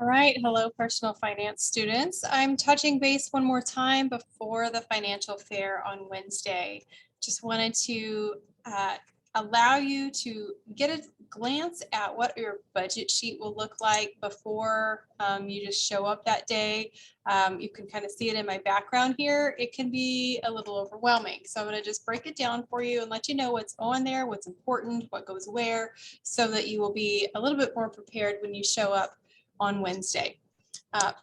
All right, hello personal finance students. I'm touching base one more time before the financial fair on Wednesday. Just wanted to allow you to get a glance at what your budget sheet will look like before you just show up that day. You can kind of see it in my background here. It can be a little overwhelming. So I'm going to just break it down for you and let you know what's on there, what's important, what goes where, so that you will be a little bit more prepared when you show up on Wednesday.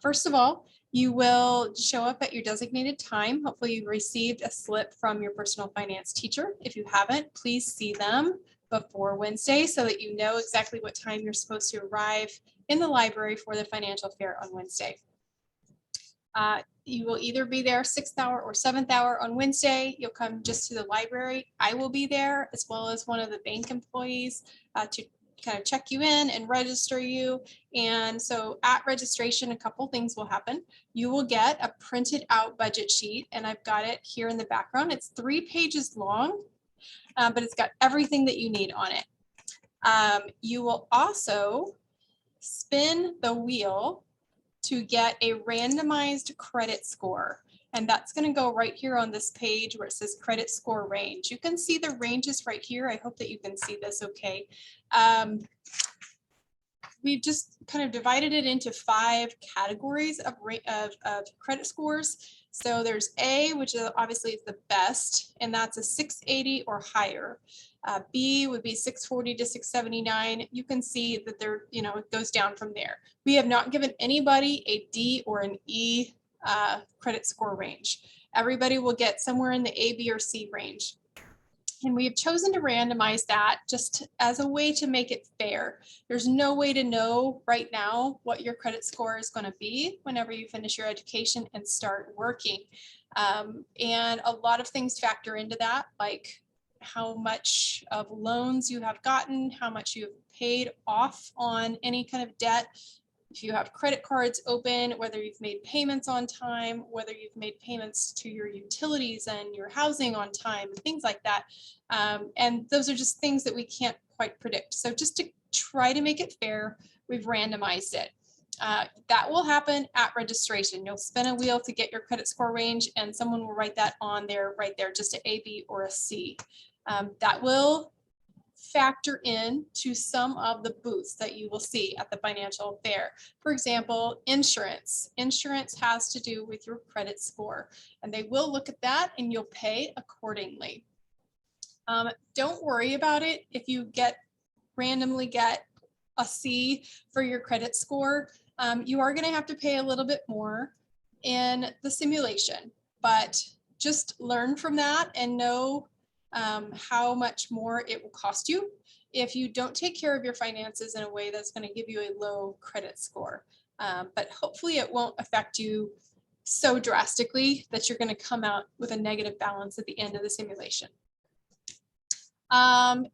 First of all, you will show up at your designated time. Hopefully you received a slip from your personal finance teacher. If you haven't, please see them before Wednesday so that you know exactly what time you're supposed to arrive in the library for the financial fair on Wednesday. You will either be there 6th hour or 7th hour on Wednesday. You'll come just to the library. I will be there as well as one of the bank employees to kind of check you in and register you. And so at registration, a couple things will happen. You will get a printed out budget sheet, and I've got it here in the background. It's 3 pages long, but it's got everything that you need on it. You will also spin the wheel to get a randomized credit score. And that's going to go right here on this page where it says credit score range. You can see the ranges right here. I hope that you can see this okay. We've just kind of divided it into 5 categories of credit scores. So there's A, which is obviously the best, and that's a 680 or higher. B would be 640 to 679. You can see that there, it goes down from there. We have not given anybody a D or an E credit score range. Everybody will get somewhere in the A, B, or C range. And we have chosen to randomize that just as a way to make it fair. There's no way to know right now what your credit score is going to be whenever you finish your education and start working. And a lot of things factor into that, like how much of loans you have gotten, how much you have paid off on any kind of debt, if you have credit cards open, whether you've made payments on time, whether you've made payments to your utilities and your housing on time, things like that. And those are just things that we can't quite predict. So just to try to make it fair, we've randomized it. That will happen at registration. You'll spin a wheel to get your credit score range, and someone will write that on there right there, just an A, B, or a C. That will factor in to some of the booths that you will see at the financial fair. For example, insurance. Insurance has to do with your credit score, and they will look at that and you'll pay accordingly. Don't worry about it if you randomly get a C for your credit score. You are going to have to pay a little bit more in the simulation, but just learn from that and know how much more it will cost you if you don't take care of your finances in a way that's going to give you a low credit score. But hopefully it won't affect you so drastically that you're going to come out with a negative balance at the end of the simulation. On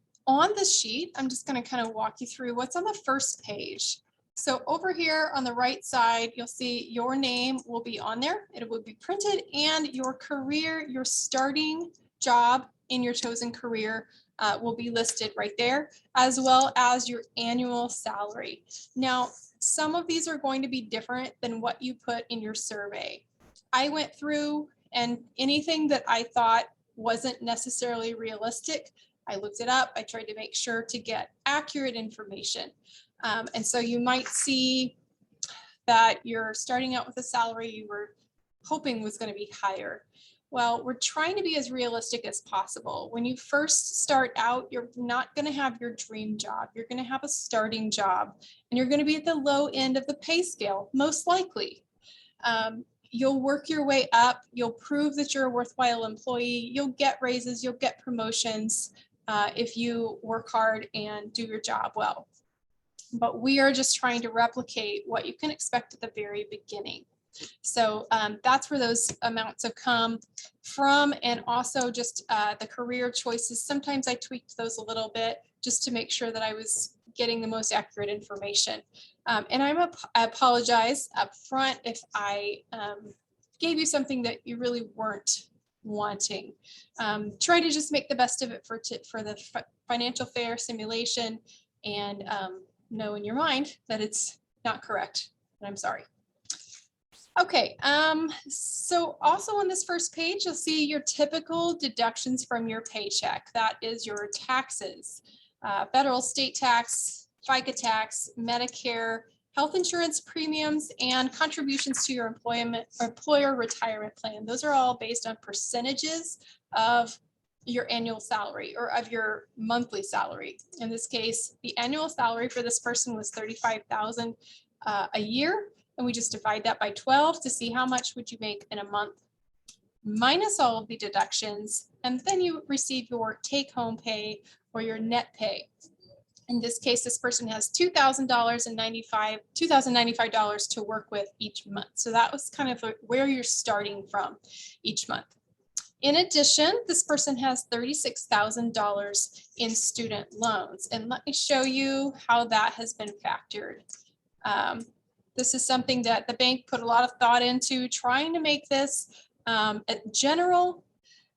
this sheet, I'm just going to kind of walk you through what's on the first page. So over here on the right side, you'll see your name will be on there. It will be printed, and your career, your starting job in your chosen career will be listed right there, as well as your annual salary. Now, some of these are going to be different than what you put in your survey. I went through, and anything that I thought wasn't necessarily realistic, I looked it up. I tried to make sure to get accurate information. And so you might see that you're starting out with a salary you were hoping was going to be higher. Well, we're trying to be as realistic as possible. When you first start out, you're not going to have your dream job. You're going to have a starting job, and you're going to be at the low end of the pay scale, most likely. You'll work your way up. You'll prove that you're a worthwhile employee. You'll get raises. You'll get promotions if you work hard and do your job well. But we are just trying to replicate what you can expect at the very beginning. So that's where those amounts have come from, and also just the career choices. Sometimes I tweaked those a little bit just to make sure that I was getting the most accurate information. And I apologize up front if I gave you something that you really weren't wanting. Try to just make the best of it for the financial fair simulation, and know in your mind that it's not correct. And I'm sorry. Okay, so also on this first page, you'll see your typical deductions from your paycheck. That is your taxes, federal, state tax, FICA tax, Medicare, health insurance premiums, and contributions to your employer retirement plan. Those are all based on percentages of your annual salary or of your monthly salary. In this case, the annual salary for this person was $35,000 a year. And we just divide that by 12 to see how much would you make in a month, minus all of the deductions, and then you receive your take-home pay or your net pay. In this case, this person has $2,095 to work with each month. So that was kind of where you're starting from each month. In addition, this person has $36,000 in student loans. And let me show you how that has been factored. This is something that the bank put a lot of thought into, trying to make this general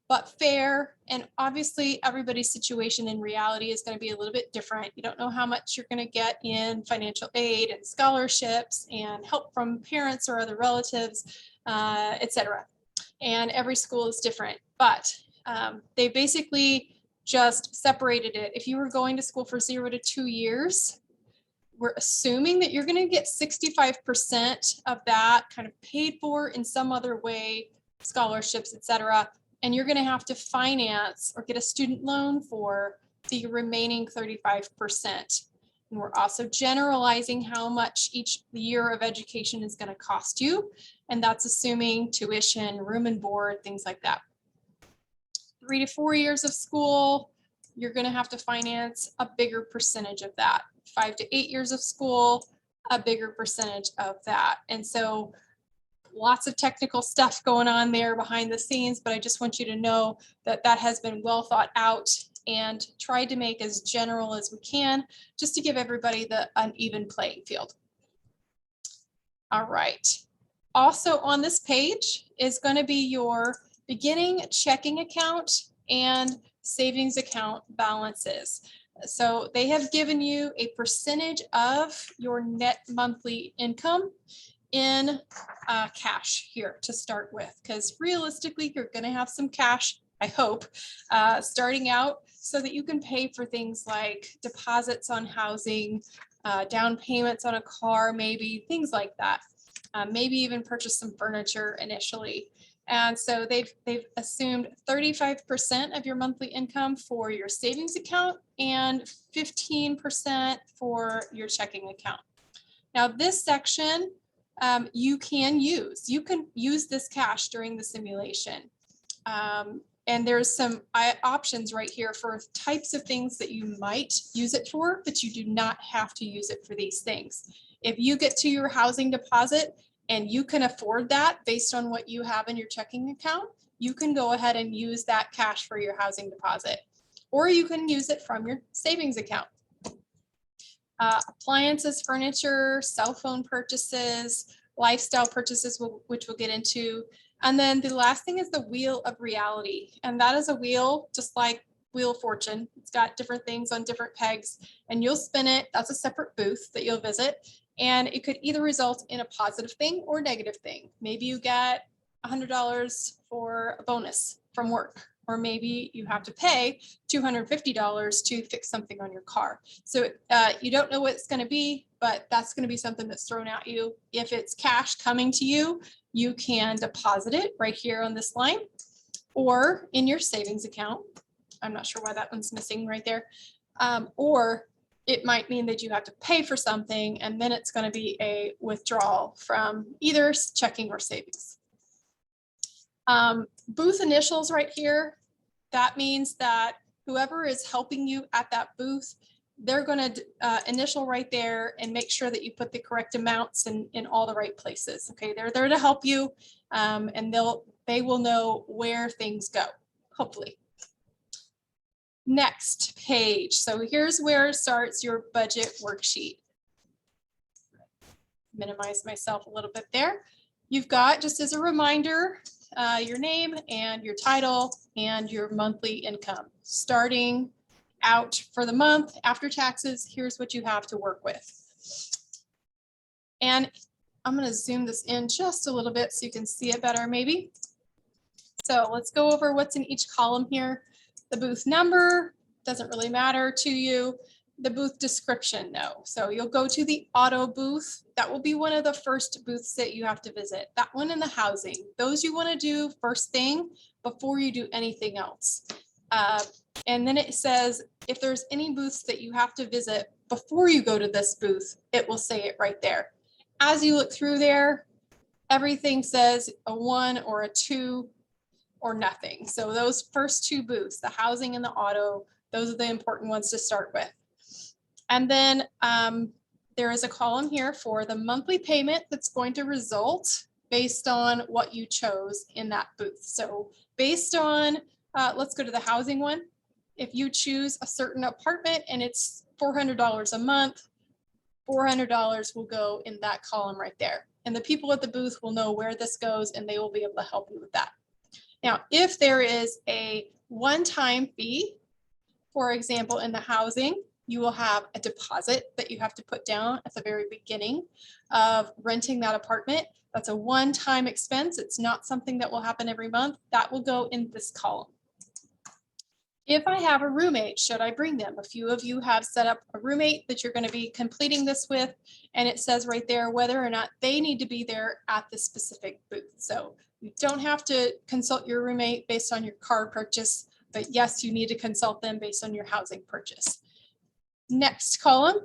but fair. And obviously everybody's situation in reality is going to be a little bit different. You don't know how much you're going to get in financial aid and scholarships and help from parents or other relatives, etc. And every school is different, but they basically just separated it. If you were going to school for 0 to 2 years, we're assuming that you're going to get 65% of that kind of paid for in some other way, scholarships, etc. And you're going to have to finance or get a student loan for the remaining 35%. And we're also generalizing how much each year of education is going to cost you. And that's assuming tuition, room and board, things like that. 3 to 4 years of school, you're going to have to finance a bigger percentage of that. 5 to 8 years of school, a bigger percentage of that. And so lots of technical stuff going on there behind the scenes, but I just want you to know that that has been well thought out and tried to make as general as we can, just to give everybody an even playing field. All right. Also on this page is going to be your beginning checking account and savings account balances. So they have given you a percentage of your net monthly income in cash here to start with, because realistically, you're going to have some cash, I hope, starting out so that you can pay for things like deposits on housing, down payments on a car, maybe things like that. Maybe even purchase some furniture initially. And so they've assumed 35% of your monthly income for your savings account and 15% for your checking account. Now this section you can use this cash during the simulation. And there's some options right here for types of things that you might use it for, but you do not have to use it for these things. If you get to your housing deposit and you can afford that based on what you have in your checking account, you can go ahead and use that cash for your housing deposit, or you can use it from your savings account. Appliances, furniture, cell phone purchases, lifestyle purchases, which we'll get into. And then the last thing is the Wheel of Reality. And that is a wheel just like Wheel of Fortune. It's got different things on different pegs and you'll spin it. That's a separate booth that you'll visit. And it could either result in a positive thing or negative thing. Maybe you get $100 for a bonus from work, or maybe you have to pay $250 to fix something on your car. So you don't know what it's going to be, but that's going to be something that's thrown at you. If it's cash coming to you, you can deposit it right here on this line or in your savings account. I'm not sure why that one's missing right there. Or it might mean that you have to pay for something and then it's going to be a withdrawal from either checking or savings. Booth initials right here. That means that whoever is helping you at that booth, they're going to initial right there and make sure that you put the correct amounts in all the right places. Okay, they're there to help you, and they will know where things go, hopefully. Next page. So here's where starts your budget worksheet. Minimize myself a little bit there. You've got, just as a reminder, your name and your title and your monthly income. Starting out for the month after taxes, here's what you have to work with. And I'm going to zoom this in just a little bit so you can see it better maybe. So let's go over what's in each column here. The booth number doesn't really matter to you. The booth description, no. So you'll go to the auto booth. That will be one of the first booths that you have to visit. That one in the housing. Those you want to do first thing before you do anything else. And then it says if there's any booths that you have to visit before you go to this booth, it will say it right there. As you look through there, everything says a 1 or a 2 or nothing. So those first two booths, the housing and the auto, those are the important ones to start with. And then there is a column here for the monthly payment that's going to result based on what you chose in that booth. So based on, let's go to the housing one. If you choose a certain apartment and it's $400 a month, $400 will go in that column right there. And the people at the booth will know where this goes and they will be able to help you with that. Now, if there is a one-time fee, for example, in the housing, you will have a deposit that you have to put down at the very beginning of renting that apartment. That's a one-time expense. It's not something that will happen every month. That will go in this column. If I have a roommate, should I bring them? A few of you have set up a roommate that you're going to be completing this with, and it says right there whether or not they need to be there at the specific booth. So you don't have to consult your roommate based on your car purchase, but yes, you need to consult them based on your housing purchase. Next column,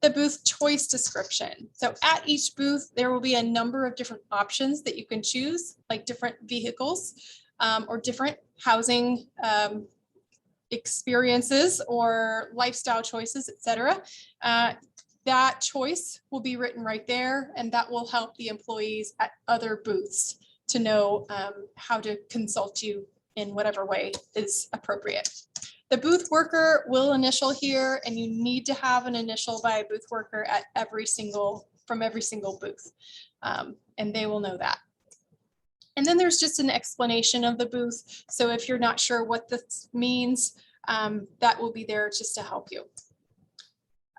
the booth choice description. So at each booth, there will be a number of different options that you can choose, like different vehicles or different housing experiences or lifestyle choices, etc. That choice will be written right there, and that will help the employees at other booths to know how to consult you in whatever way is appropriate. The booth worker will initial here, and you need to have an initial by a booth worker at from every single booth, and they will know that. And then there's just an explanation of the booth. So if you're not sure what this means, that will be there just to help you.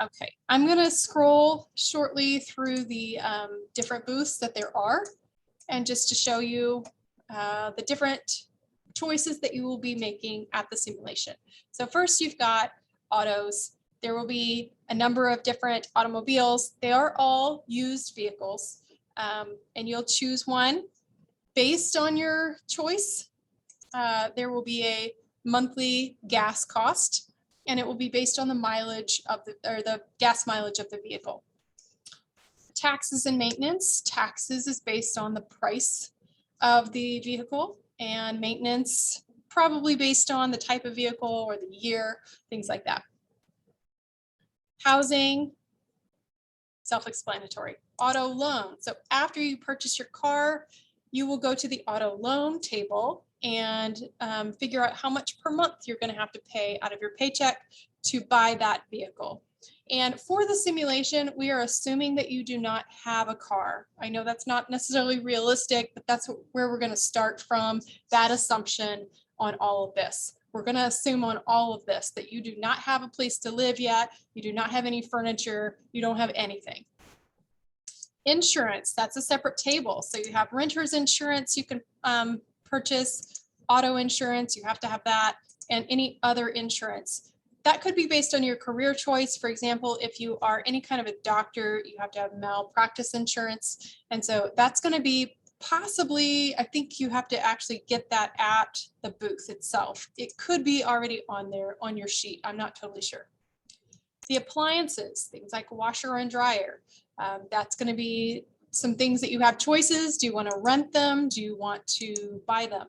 Okay, I'm going to scroll shortly through the different booths that there are, and just to show you the different choices that you will be making at the simulation. So first you've got autos. There will be a number of different automobiles. They are all used vehicles, and you'll choose one. Based on your choice, there will be a monthly gas cost, and it will be based on the mileage of the gas mileage of the vehicle. Taxes and maintenance. Taxes is based on the price of the vehicle, and maintenance probably based on the type of vehicle or the year, things like that. Housing, self-explanatory. Auto loan. So after you purchase your car, you will go to the auto loan table and figure out how much per month you're going to have to pay out of your paycheck to buy that vehicle. And for the simulation, we are assuming that you do not have a car. I know that's not necessarily realistic, but that's where we're going to start from, that assumption on all of this. We're going to assume on all of this that you do not have a place to live yet, you do not have any furniture, you don't have anything. Insurance, that's a separate table. So you have renter's insurance, you can purchase auto insurance, you have to have that, and any other insurance. That could be based on your career choice. For example, if you are any kind of a doctor, you have to have malpractice insurance. And so that's going to be possibly, I think you have to actually get that at the booth itself. It could be already on there on your sheet. I'm not totally sure. The appliances, things like washer and dryer. That's going to be some things that you have choices. Do you want to rent them? Do you want to buy them?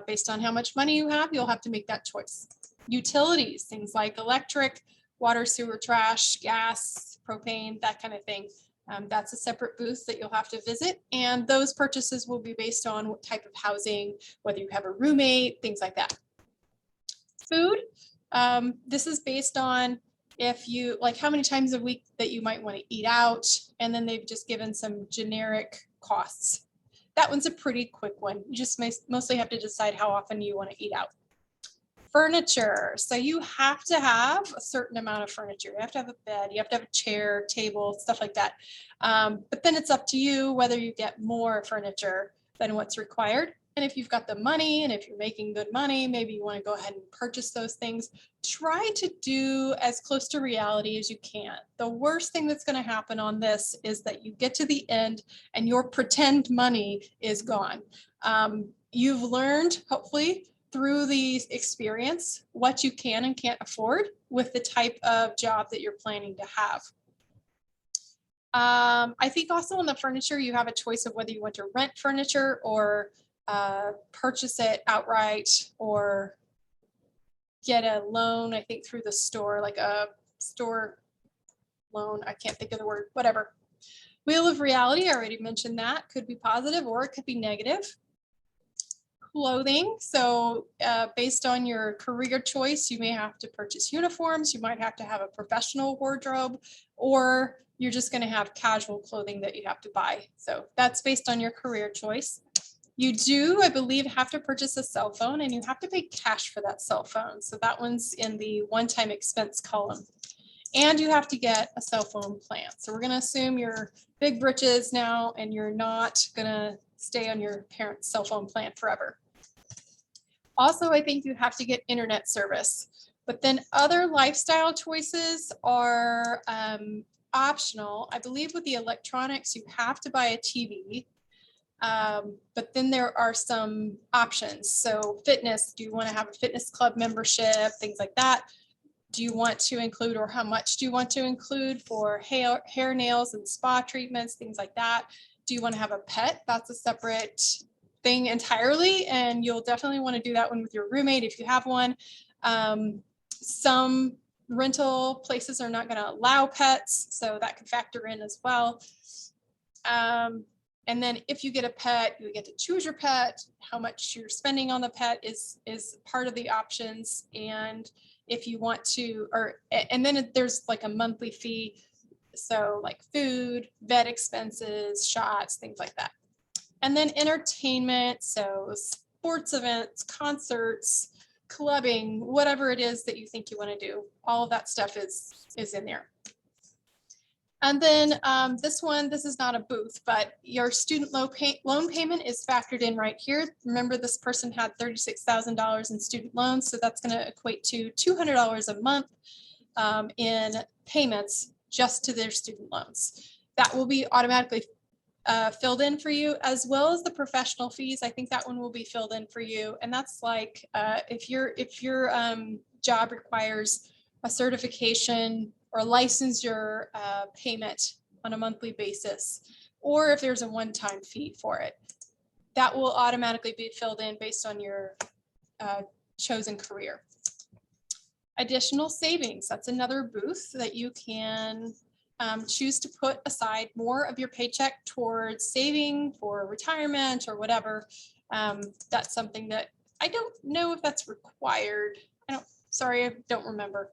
Based on how much money you have, you'll have to make that choice. Utilities, things like electric, water, sewer, trash, gas, propane, that kind of thing. That's a separate booth that you'll have to visit. And those purchases will be based on what type of housing, whether you have a roommate, things like that. Food, this is based on if you like how many times a week that you might want to eat out, and then they've just given some generic costs. That one's a pretty quick one. You just mostly have to decide how often you want to eat out. Furniture. So you have to have a certain amount of furniture. You have to have a bed, you have to have a chair, table, stuff like that. But then it's up to you whether you get more furniture than what's required. And if you've got the money and if you're making good money, maybe you want to go ahead and purchase those things. Try to do as close to reality as you can. The worst thing that's going to happen on this is that you get to the end and your pretend money is gone. You've learned, hopefully, through the experience, what you can and can't afford with the type of job that you're planning to have. I think also on the furniture, you have a choice of whether you want to rent furniture or purchase it outright or get a loan, I think through the store, like a store loan. I can't think of the word, whatever. Wheel of reality, I already mentioned that, could be positive or it could be negative. Clothing, so based on your career choice, you may have to purchase uniforms, you might have to have a professional wardrobe, or you're just going to have casual clothing that you have to buy. So that's based on your career choice. You do, I believe, have to purchase a cell phone and you have to pay cash for that cell phone. So that one's in the one-time expense column. And you have to get a cell phone plan. So we're going to assume you're big britches now and you're not going to stay on your parents' cell phone plan forever. Also, I think you have to get internet service, but then other lifestyle choices are optional. I believe with the electronics, you have to buy a TV, but then there are some options. So fitness, do you want to have a fitness club membership, things like that? Do you want to include, or how much do you want to include for hair, nails, and spa treatments, things like that? Do you want to have a pet? That's a separate thing entirely, and you'll definitely want to do that one with your roommate if you have one. Some rental places are not going to allow pets, so that can factor in as well. And then if you get a pet, you get to choose your pet. How much you're spending on the pet is part of the options. And if you want to, and then there's like a monthly fee. So like food, vet expenses, shots, things like that. And then entertainment, so sports events, concerts, clubbing, whatever it is that you think you want to do, all of that stuff is in there. And then this is not a booth, but your student loan payment is factored in right here. Remember, this person had $36,000 in student loans, so that's going to equate to $200 a month in payments just to their student loans. That will be automatically filled in for you, as well as the professional fees. I think that one will be filled in for you. And that's like if your job requires a certification or licensure payment on a monthly basis, or if there's a one-time fee for it, that will automatically be filled in based on your chosen career. Additional savings, that's another booth that you can choose to put aside more of your paycheck towards saving for retirement or whatever. That's something that I don't know if that's required. I don't remember.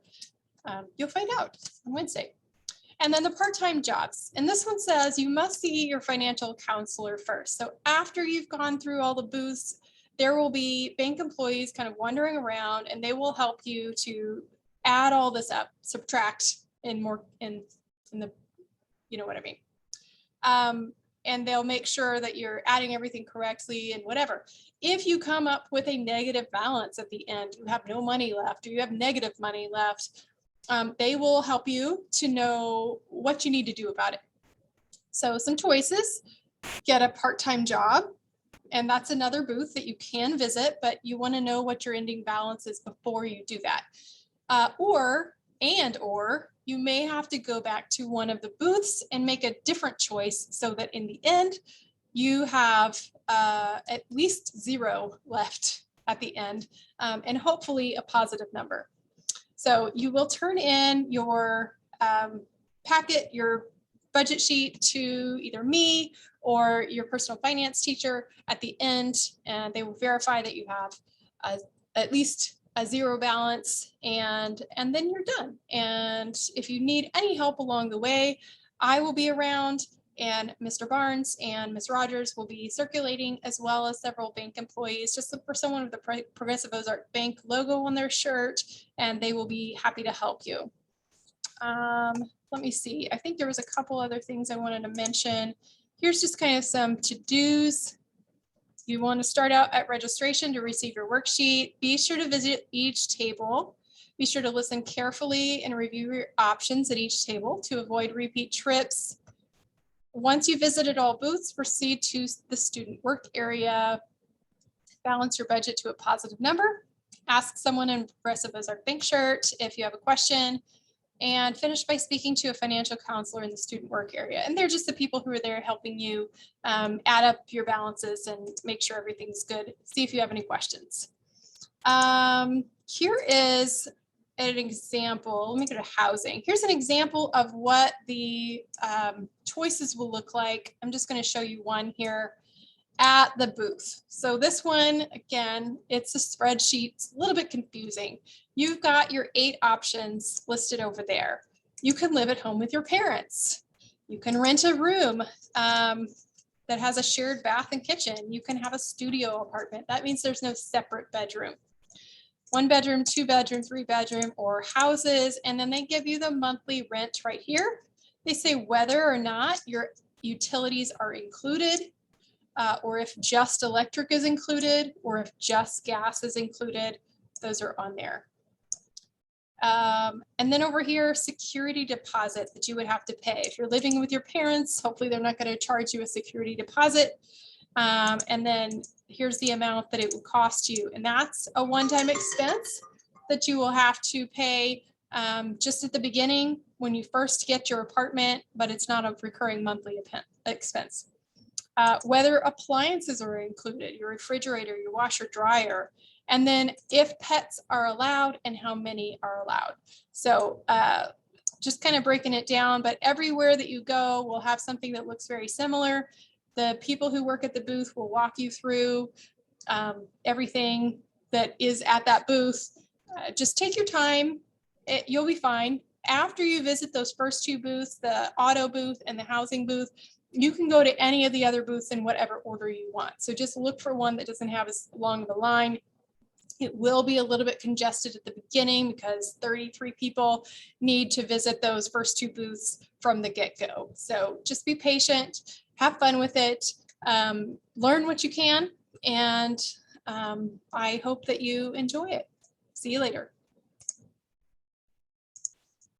You'll find out on Wednesday. And then the part-time jobs. And this one says you must see your financial counselor first. So after you've gone through all the booths, there will be bank employees kind of wandering around and they will help you to add all this up, subtract in the, you know what I mean? And they'll make sure that you're adding everything correctly and whatever. If you come up with a negative balance at the end, you have no money left, or you have negative money left, they will help you to know what you need to do about it. So some choices: get a part-time job, and that's another booth that you can visit, but you want to know what your ending balance is before you do that. Or you may have to go back to one of the booths and make a different choice so that in the end, you have at least 0 left at the end, and hopefully a positive number. So you will turn in your packet, your budget sheet, to either me or your personal finance teacher at the end, and they will verify that you have at least a 0 balance, and then you're done. And if you need any help along the way, I will be around, and Mr. Barnes and Ms. Rogers will be circulating, as well as several bank employees. Just look for someone with the Progressive Ozark Bank logo on their shirt, and they will be happy to help you. Let me see. I think there was a couple other things I wanted to mention. Here's just kind of some to-dos. You want to start out at registration to receive your worksheet. Be sure to visit each table. Be sure to listen carefully and review your options at each table to avoid repeat trips. Once you visited all booths, proceed to the student work area. Balance your budget to a positive number. Ask someone in Progressive Ozark Bank shirt if you have a question. And finish by speaking to a financial counselor in the student work area. And they're just the people who are there helping you add up your balances and make sure everything's good. See if you have any questions. Here is an example. Let me go to housing. Here's an example of what the choices will look like. I'm just going to show you one here at the booth. So this one, again, it's a spreadsheet. It's a little bit confusing. You've got your 8 options listed over there. You can live at home with your parents. You can rent a room that has a shared bath and kitchen. You can have a studio apartment. That means there's no separate bedroom. 1 bedroom, 2 bedroom, 3 bedroom, or houses. And then they give you the monthly rent right here. They say whether or not your utilities are included, or if just electric is included, or if just gas is included. Those are on there. And then over here, security deposit that you would have to pay. If you're living with your parents, hopefully they're not going to charge you a security deposit. And then here's the amount that it would cost you. And that's a one-time expense that you will have to pay just at the beginning when you first get your apartment, but it's not a recurring monthly expense. Whether appliances are included, your refrigerator, your washer, dryer, and then if pets are allowed and how many are allowed. So just kind of breaking it down, but everywhere that you go will have something that looks very similar. The people who work at the booth will walk you through everything that is at that booth. Just take your time. You'll be fine. After you visit those first 2 booths, the auto booth and the housing booth, you can go to any of the other booths in whatever order you want. So just look for one that doesn't have as long of a line. It will be a little bit congested at the beginning because 33 people need to visit those first 2 booths from the get-go. So just be patient, have fun with it, learn what you can, and I hope that you enjoy it. See you later.